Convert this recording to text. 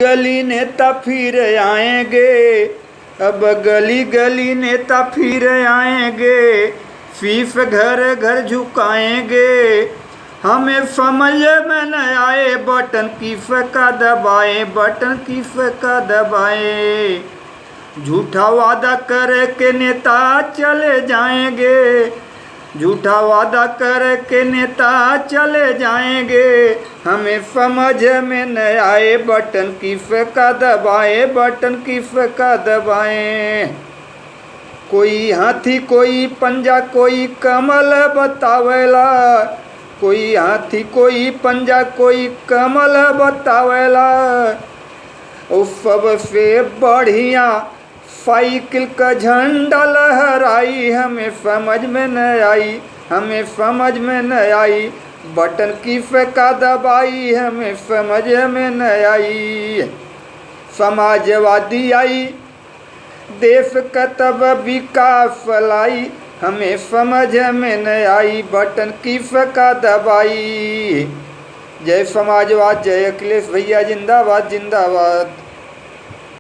गली नेता फिर आएंगे, अब गली गली नेता फिर आएंगे, फीस घर घर झुकाएंगे। हमें समझ में न आए बटन किस का दबाए, बटन किस का दबाए। झूठा वादा करके नेता चले जाएंगे, झूठा वादा करके नेता चले जाएंगे। हमें समझ में न आए बटन किस का दबाए, बटन किस का दबाए। कोई हाथी कोई पंजा कोई कमल बतावेला, कोई हाथी कोई पंजा कोई कमल बतावेला। उस सबसे बढ़िया साइकिल का झंडा लहराई, हमें समझ में न आई, हमें समझ में न आई। बटन किस का दबाई, हमें समझ में न आई। समाजवादी आई देश का तब विकास लाई, हमें समझ में न आई। बटन किस का दबाई। जय समाजवाद, जय अखिलेश भैया, जिंदाबाद जिंदाबाद।